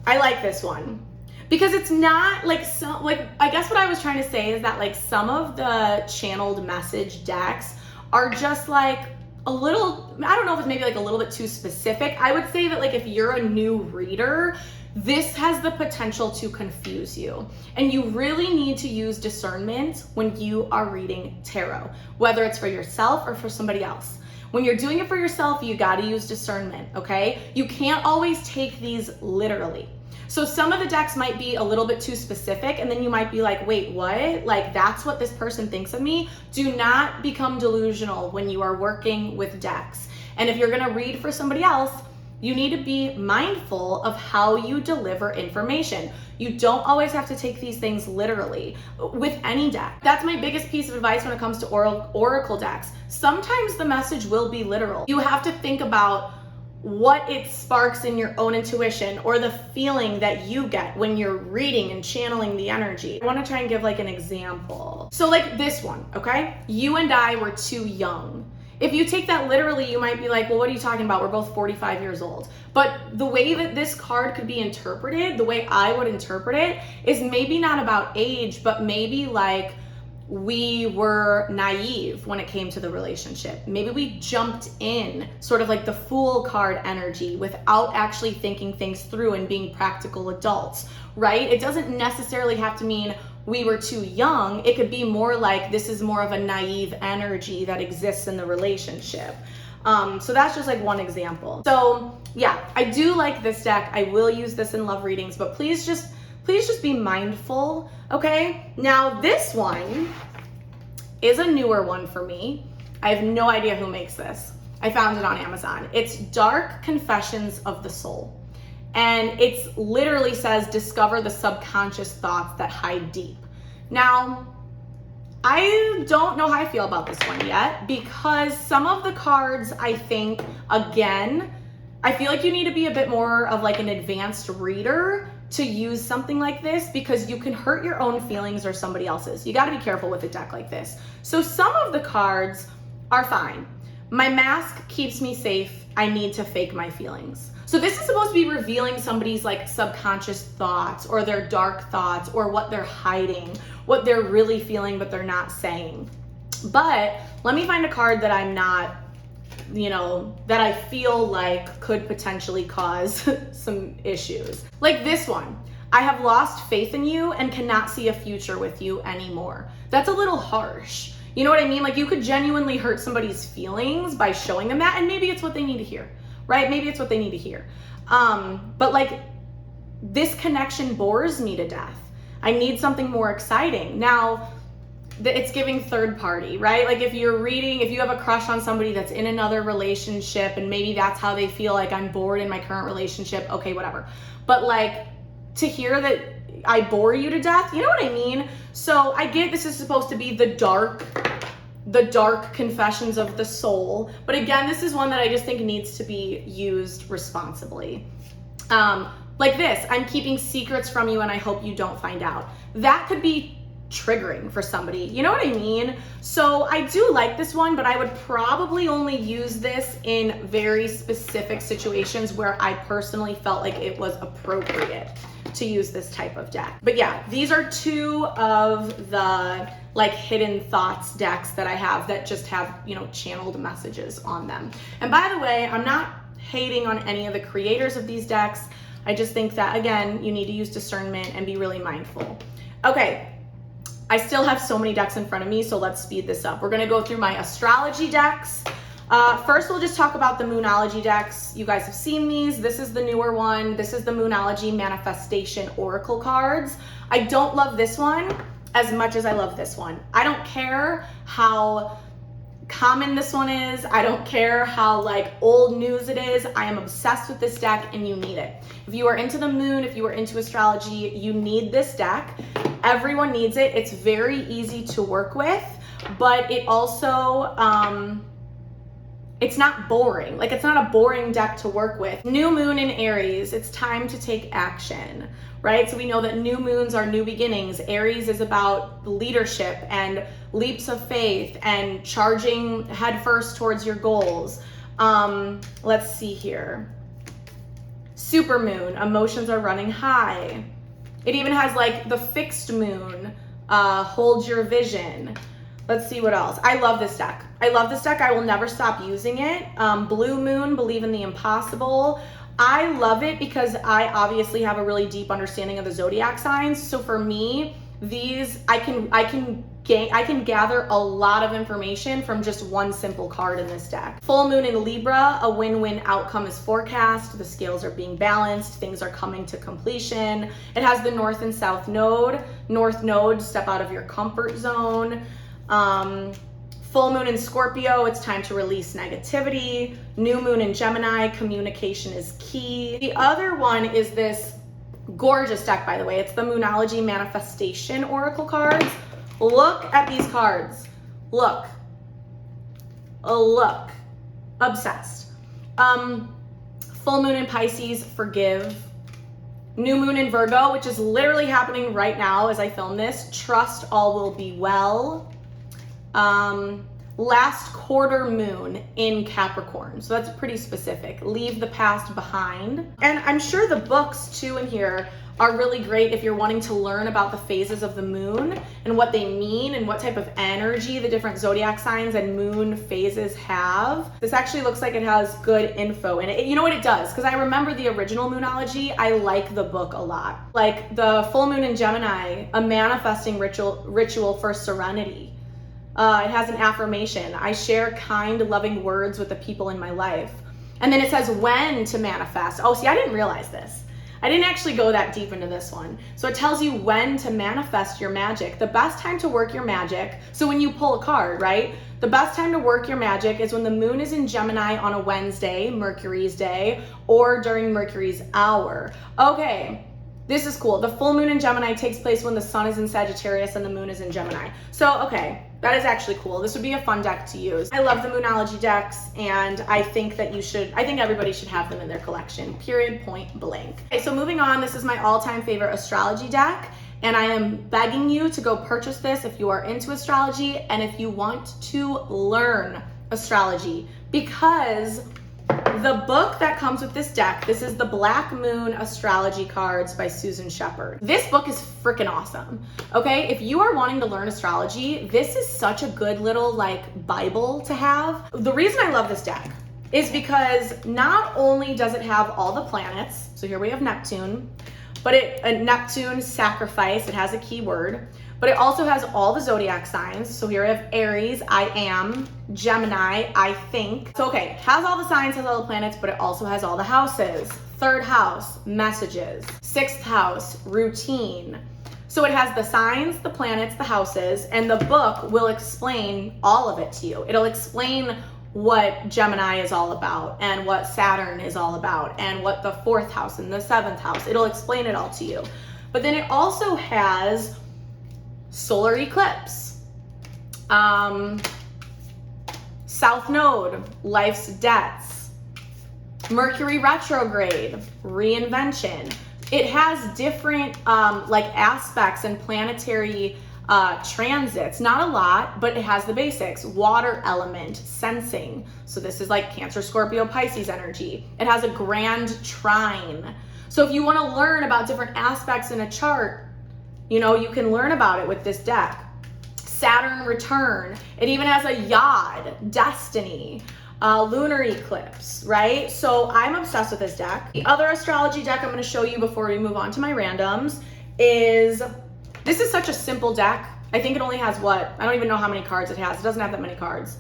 Speaker 1: I like this one. Because it's not like I guess what I was trying to say is that like some of the channeled message decks are just like a little, I don't know if it's maybe like a little bit too specific. I would say that like if you're a new reader, this has the potential to confuse you. And you really need to use discernment when you are reading tarot, whether it's for yourself or for somebody else. When you're doing it for yourself, you got to use discernment, okay? You can't always take these literally. So some of the decks might be a little bit too specific, and then you might be like, wait, what? Like, that's what this person thinks of me? Do not become delusional when you are working with decks. And if you're gonna read for somebody else, you need to be mindful of how you deliver information. You don't always have to take these things literally with any deck. That's my biggest piece of advice when it comes to oracle decks. Sometimes the message will be literal. You have to think about what it sparks in your own intuition or the feeling that you get when you're reading and channeling the energy. I want to try and give like an example. So like this one, okay? You and I were too young. If you take that literally, you might be like, well, what are you talking about? We're both 45 years old. But the way that this card could be interpreted, the way I would interpret it, is maybe not about age, but maybe like we were naive when it came to the relationship. Maybe we jumped in, sort of like the Fool card energy, without actually thinking things through and being practical adults, right? It doesn't necessarily have to mean we were too young. It could be more like this is more of a naive energy that exists in the relationship. So that's just like one example. So yeah, I do like this deck. I will use this in love readings, but please just be mindful, okay? Now this one is a newer one for me. I have no idea who makes this. I found it on Amazon. It's Dark Confessions of the Soul. And it literally says, discover the subconscious thoughts that hide deep. Now, I don't know how I feel about this one yet, because some of the cards, I think, again, I feel like you need to be a bit more of like an advanced reader to use something like this, because you can hurt your own feelings or somebody else's. You got to be careful with a deck like this. So some of the cards are fine. My mask keeps me safe. I need to fake my feelings. So this is supposed to be revealing somebody's like subconscious thoughts or their dark thoughts or what they're hiding, what they're really feeling but they're not saying. But let me find a card that I'm not, you know, that I feel like could potentially cause some issues. Like this one. I have lost faith in you and cannot see a future with you anymore. That's a little harsh. You know what I mean? Like you could genuinely hurt somebody's feelings by showing them that, and maybe it's what they need to hear, right? Maybe it's what they need to hear. But like this connection bores me to death. I need something more exciting. Now, it's giving third party, right? Like if you're reading, if you have a crush on somebody that's in another relationship and maybe that's how they feel, like I'm bored in my current relationship, okay, whatever. But like to hear that I bore you to death, you know what I mean? So I get this is supposed to be the dark confessions of the soul. But again, this is one that I just think needs to be used responsibly. Like this, I'm keeping secrets from you and I hope you don't find out. That could be triggering for somebody, you know what I mean? So I do like this one, but I would probably only use this in very specific situations where I personally felt like it was appropriate to use this type of deck. But yeah, these are two of the like hidden thoughts decks that I have that just have, you know, channeled messages on them. And by the way, I'm not hating on any of the creators of these decks. I just think that, again, you need to use discernment and be really mindful. Okay, I still have so many decks in front of me, so let's speed this up. We're gonna go through my astrology decks. First, we'll just talk about the Moonology decks. You guys have seen these. This is the newer one. This is the Moonology Manifestation Oracle cards. I don't love this one as much as I love this one. I don't care how common this one is. I don't care how like old news it is. I am obsessed with this deck and you need it. If you are into the moon, if you are into astrology, you need this deck. Everyone needs it. It's very easy to work with, but it also, it's not boring. Like it's not a boring deck to work with. New moon in Aries, it's time to take action, right? So we know that new moons are new beginnings. Aries is about leadership and leaps of faith and charging headfirst towards your goals. Let's see here. Super moon, emotions are running high. It even has like the fixed moon, hold your vision. Let's see what else. I love this deck. I love this deck. I will never stop using it. Blue Moon, Believe in the Impossible. I love it because I obviously have a really deep understanding of the zodiac signs. So for me, these I can gather a lot of information from just one simple card in this deck. Full Moon in Libra, a win-win outcome is forecast. The scales are being balanced. Things are coming to completion. It has the North and South Node. North Node, step out of your comfort zone. Full Moon in Scorpio, it's time to release negativity. New Moon in Gemini, communication is key. The other one is this gorgeous deck, by the way. It's the Moonology Manifestation Oracle cards. Look at these cards. Look. Look. Obsessed. Full Moon in Pisces, forgive. New Moon in Virgo, which is literally happening right now as I film this. Trust all will be well. Last quarter moon in Capricorn. So that's pretty specific. Leave the past behind. And I'm sure the books too in here are really great if you're wanting to learn about the phases of the moon and what they mean and what type of energy the different zodiac signs and moon phases have. This actually looks like it has good info in it. You know what it does? Because I remember the original Moonology. I like the book a lot. Like the full moon in Gemini, a manifesting ritual for serenity. It has an affirmation. I share kind, loving words with the people in my life. And then it says when to manifest. Oh, see, I didn't realize this. I didn't actually go that deep into this one. So it tells you when to manifest your magic. The best time to work your magic, so when you pull a card, right? The best time to work your magic is when the moon is in Gemini on a Wednesday, Mercury's day, or during Mercury's hour. Okay. This is cool. The full moon in Gemini takes place when the sun is in Sagittarius and the moon is in Gemini. So, okay, that is actually cool. This would be a fun deck to use. I love the Moonology decks, and I think that I think everybody should have them in their collection, period, point blank. Okay, so moving on, this is my all-time favorite astrology deck, and I am begging you to go purchase this if you are into astrology and if you want to learn astrology, because the book that comes with this deck, this is the Black Moon Astrology Cards by Susan Sheppard. This book is freaking awesome. Okay, if you are wanting to learn astrology, this is such a good little like Bible to have. The reason I love this deck is because not only does it have all the planets, so here we have Neptune, but Neptune sacrifice, it has a keyword, but it also has all the zodiac signs. So here I have Aries, I am, Gemini, I think. So okay, has all the signs, has all the planets, but it also has all the houses. Third house, messages. Sixth house, routine. So it has the signs, the planets, the houses, and the book will explain all of it to you. It'll explain what Gemini is all about and what Saturn is all about and what the fourth house and the seventh house. It'll explain it all to you. But then it also has solar eclipse, South Node, life's debts, Mercury retrograde, reinvention. It has different like aspects and planetary transits, not a lot, but it has the basics. Water element, sensing. So this is like Cancer, Scorpio, Pisces energy. It has a grand trine. So if you want to learn about different aspects in a chart, you know, you can learn about it with this deck. Saturn return. It even has a yod, destiny, lunar eclipse, right? So I'm obsessed with this deck. The other astrology deck I'm going to show you before we move on to my randoms is, this is such a simple deck. I think it only has what? I don't even know how many cards it has. It doesn't have that many cards.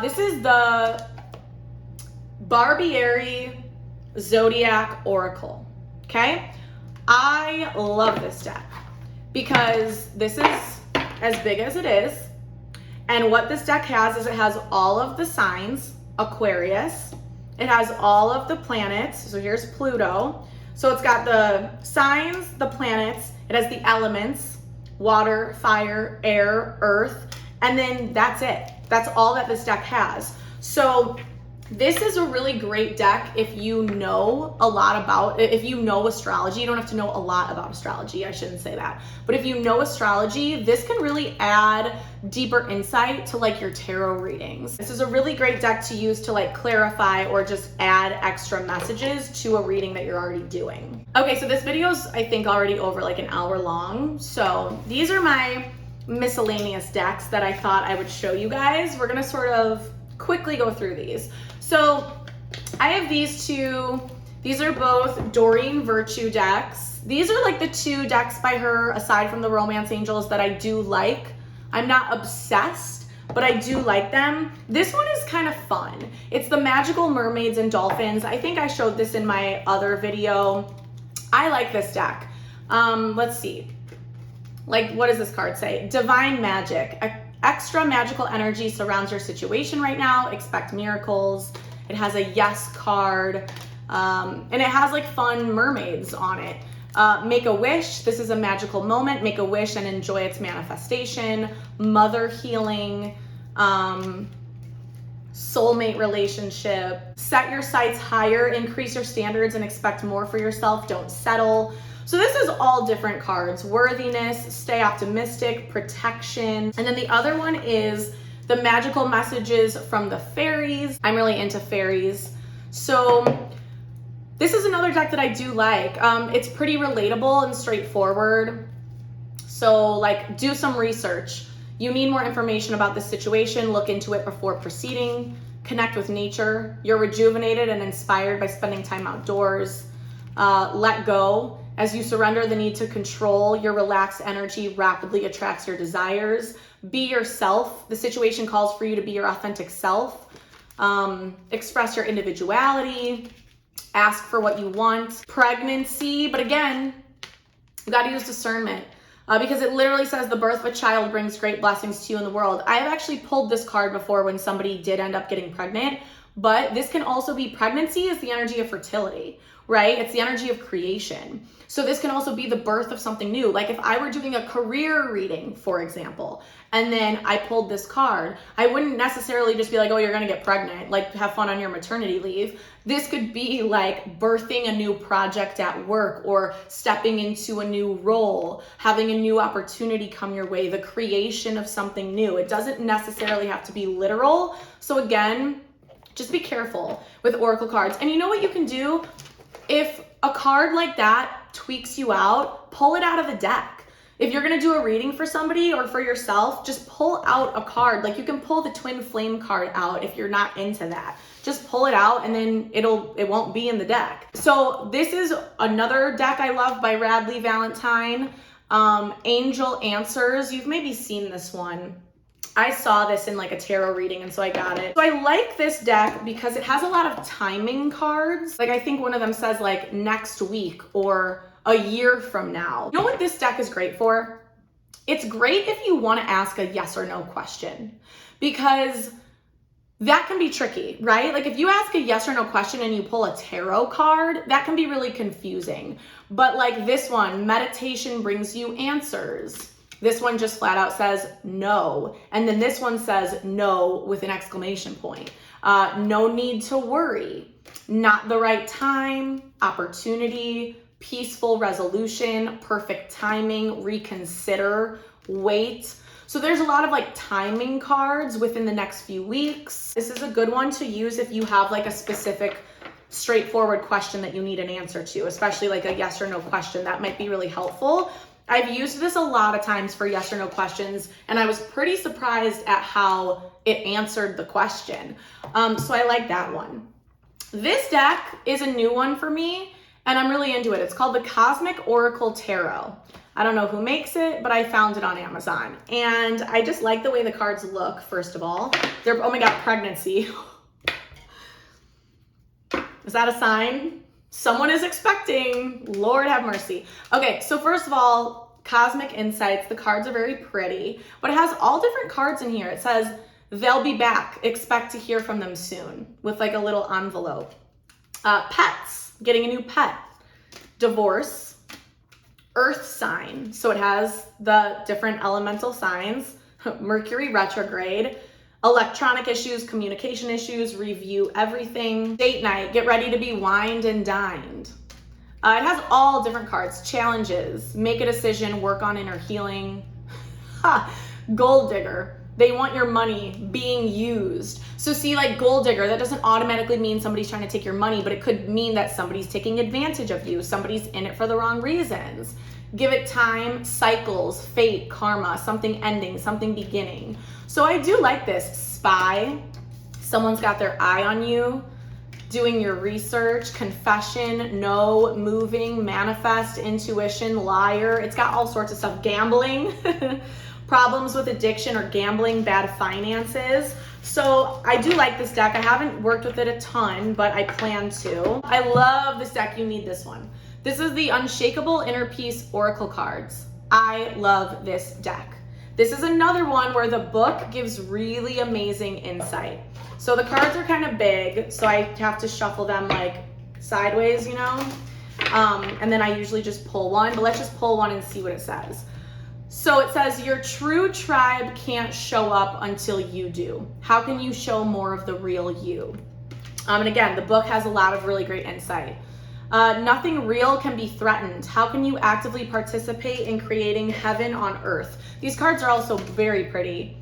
Speaker 1: This is the Barbieri Zodiac Oracle, okay? I love this deck because this is as big as it is. And what this deck has is it has all of the signs, Aquarius. It has all of the planets. So here's Pluto. So it's got the signs, the planets. It has the elements, water, fire, air, earth. And then that's it. That's all that this deck has. So this is a really great deck if you know a lot about, if you know astrology. You don't have to know a lot about astrology, I shouldn't say that. But if you know astrology, this can really add deeper insight to like your tarot readings. This is a really great deck to use to like clarify or just add extra messages to a reading that you're already doing. Okay, so this video's I think already over like an hour long. So these are my miscellaneous decks that I thought I would show you guys. We're gonna sort of quickly go through these. So I have these two. These are both Doreen Virtue decks. These are like the two decks by her, aside from the Romance Angels, that I do like. I'm not obsessed, but I do like them. This one is kind of fun. It's the Magical Mermaids and Dolphins. I think I showed this in my other video. I like this deck. Let's see. Like, what does this card say? Divine Magic. Extra magical energy surrounds your situation right now. Expect miracles. It has a yes card. And it has like fun mermaids on it. Make a wish. This is a magical moment. Make a wish and enjoy its manifestation. Mother healing. Soulmate relationship. Set your sights higher. Increase your standards and expect more for yourself. Don't settle. So this is all different cards. Worthiness, stay optimistic, protection. And then the other one is the magical messages from the fairies. I'm really into fairies. So this is another deck that I do like. It's pretty relatable and straightforward. So like, do some research. You need more information about this situation. Look into it before proceeding. Connect with nature. You're rejuvenated and inspired by spending time outdoors. Let go. As you surrender the need to control, your relaxed energy rapidly attracts your desires. Be yourself. The situation calls for you to be your authentic self. Express your individuality. Ask for what you want. Pregnancy, but again, you got to use discernment because it literally says the birth of a child brings great blessings to you in the world. I have actually pulled this card before when somebody did end up getting pregnant, but this can also be pregnancy is the energy of fertility, right? It's the energy of creation. So this can also be the birth of something new. Like if I were doing a career reading, for example, and then I pulled this card, I wouldn't necessarily just be like, oh, you're going to get pregnant, like have fun on your maternity leave. This could be like birthing a new project at work or stepping into a new role, having a new opportunity come your way, the creation of something new. It doesn't necessarily have to be literal. So again, just be careful with oracle cards. And you know what you can do? If a card like that tweaks you out, pull it out of the deck. If you're going to do a reading for somebody or for yourself, just pull out a card. Like you can pull the Twin Flame card out if you're not into that. Just pull it out and then it won't be in the deck. So this is another deck I love by Radleigh Valentine. Angel Answers. You've maybe seen this one. I saw this in like a tarot reading and so I got it. So I like this deck because it has a lot of timing cards. Like I think one of them says like next week or a year from now. You know what this deck is great for? It's great if you want to ask a yes or no question because that can be tricky, right? Like if you ask a yes or no question and you pull a tarot card, that can be really confusing. But like this one, meditation brings you answers. This one just flat out says no. And then this one says no with an exclamation point. No need to worry. Not the right time. Opportunity. Peaceful resolution. Perfect timing. Reconsider. Wait. So there's a lot of like timing cards within the next few weeks. This is a good one to use if you have like a specific straightforward question that you need an answer to, especially like a yes or no question. That might be really helpful. I've used this a lot of times for yes or no questions, and I was pretty surprised at how it answered the question. So I like that one. This deck is a new one for me, and I'm really into it. It's called the Cosmic Oracle Tarot. I don't know who makes it, but I found it on Amazon. And I just like the way the cards look, first of all. Oh my God, pregnancy. Is that a sign? Someone is expecting. Lord have mercy. Okay, so first of all, Cosmic Insights. The cards are very pretty, but it has all different cards in here. It says, they'll be back. Expect to hear from them soon, with like a little envelope. Pets, getting a new pet. Divorce. Earth sign. So it has the different elemental signs. Mercury retrograde. Electronic issues, communication issues, review everything. Date night, get ready to be wined and dined. It has all different cards. Challenges, make a decision, work on inner healing. Gold digger, they want your money being used. So see, like gold digger, that doesn't automatically mean somebody's trying to take your money, but it could mean that somebody's taking advantage of you. Somebody's in it for the wrong reasons. Give it time, cycles, fate, karma, something ending, something beginning. So I do like this. Spy, someone's got their eye on you, doing your research, confession, no, moving, manifest, intuition, liar. It's got all sorts of stuff. Gambling, problems with addiction or gambling, bad finances. So I do like this deck. I haven't worked with it a ton, but I plan to. I love this deck. You need this one. This is the Unshakeable Inner Peace Oracle cards. I love this deck. This is another one where the book gives really amazing insight. So the cards are kind of big, so I have to shuffle them like sideways, you know? And then I usually just pull one, but let's just pull one and see what it says. So it says, your true tribe can't show up until you do. How can you show more of the real you? And again, the book has a lot of really great insight. Nothing real can be threatened. How can you actively participate in creating heaven on earth? These cards are also very pretty.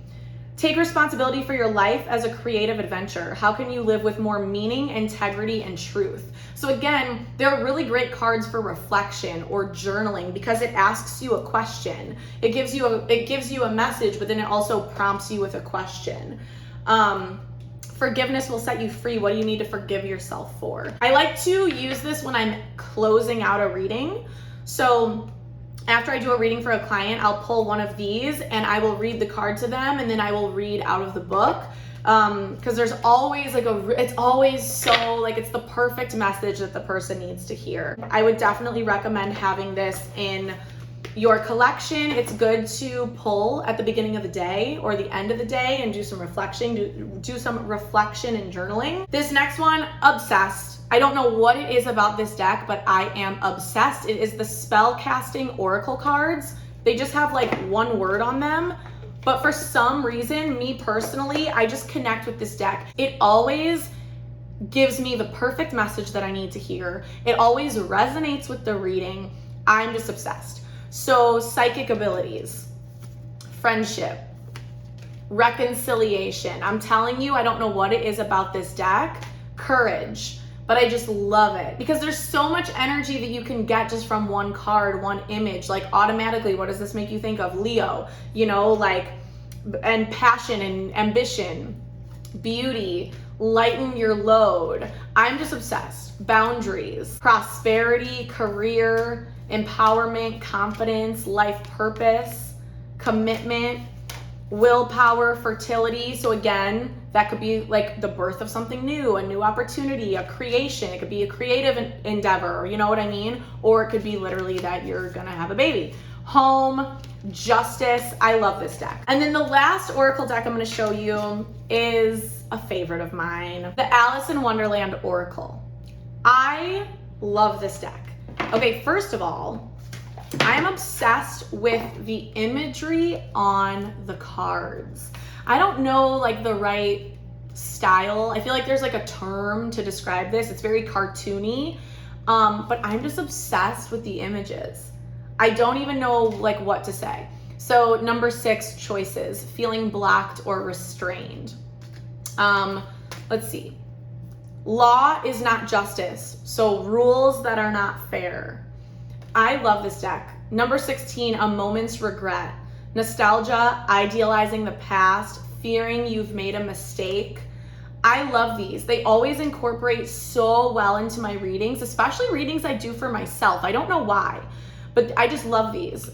Speaker 1: Take responsibility for your life as a creative adventure. How can you live with more meaning, integrity, and truth? So again, they're really great cards for reflection or journaling because it asks you a question. It gives you a message, but then it also prompts you with a question. Forgiveness will set you free. What do you need to forgive yourself for? I like to use this when I'm closing out a reading. So after I do a reading for a client, I'll pull one of these and I will read the card to them, and then I will read out of the book. Because there's always like it's always so like, it's the perfect message that the person needs to hear. I would definitely recommend having this in your collection. It's good to pull at the beginning of the day or the end of the day and do some reflection, do some reflection and journaling. This next one, obsessed. I don't know what it is about this deck, but I am obsessed. It is the Spellcasting Oracle cards. They just have like one word on them, but for some reason, me personally, I just connect with this deck. It always gives me the perfect message that I need to hear. It always resonates with the reading. I'm just obsessed. So psychic abilities, friendship, reconciliation. I'm telling you, I don't know what it is about this deck. Courage, but I just love it because there's so much energy that you can get just from one card, one image. Like automatically, what does this make you think of? Leo, you know, like, and passion and ambition, beauty, lighten your load. I'm just obsessed. Boundaries, prosperity, career, empowerment, confidence, life purpose, commitment, willpower, fertility. So again, that could be like the birth of something new, a new opportunity, a creation. It could be a creative endeavor, you know what I mean? Or it could be literally that you're gonna have a baby. Home, justice. I love this deck. And then the last Oracle deck I'm gonna show you is a favorite of mine, the Alice in Wonderland Oracle. I love this deck. Okay, first of all, I am obsessed with the imagery on the cards. I don't know like the right style. I feel like there's like a term to describe this. It's very cartoony, but I'm just obsessed with the images. I don't even know like what to say. So number 6, choices, feeling blocked or restrained. Let's see. Law is not justice, so rules that are not fair. I love this deck. Number 16, a moment's regret. Nostalgia, idealizing the past, fearing you've made a mistake. I love these. They always incorporate so well into my readings, especially readings I do for myself. I don't know why, but I just love these.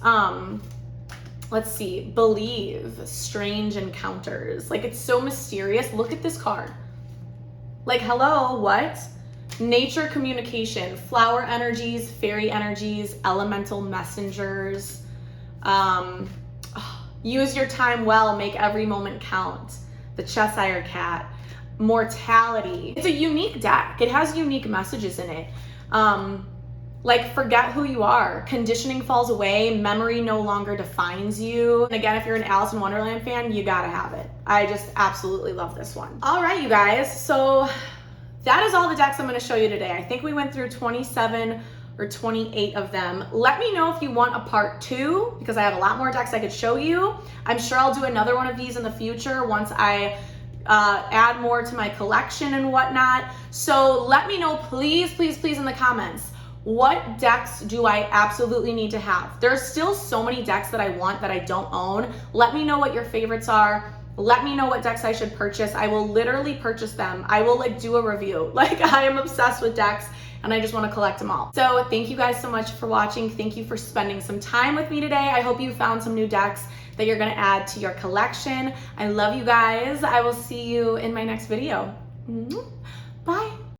Speaker 1: Let's see, believe, strange encounters. Like it's so mysterious. Look at this card. Like, hello, what? Nature communication, flower energies, fairy energies, elemental messengers. Use your time well, make every moment count. The Cheshire Cat, mortality. It's a unique deck. It has unique messages in it. Like forget who you are. Conditioning falls away. Memory no longer defines you. And again, if you're an Alice in Wonderland fan, you gotta have it. I just absolutely love this one. All right, you guys. So that is all the decks I'm gonna show you today. I think we went through 27 or 28 of them. Let me know if you want a part 2 because I have a lot more decks I could show you. I'm sure I'll do another one of these in the future once I add more to my collection and whatnot. So let me know, please, please, please in the comments. what decks do I absolutely need to have? There's still so many decks that I want that I don't own. Let me know what your favorites are. Let me know what decks I should purchase. I will literally purchase them. I will like do a review. Like I am obsessed with decks and I just want to collect them all. So thank you guys so much for watching. Thank you for spending some time with me today. I hope you found some new decks that you're gonna add to your collection. I love you guys. I will see you in my next video. Bye.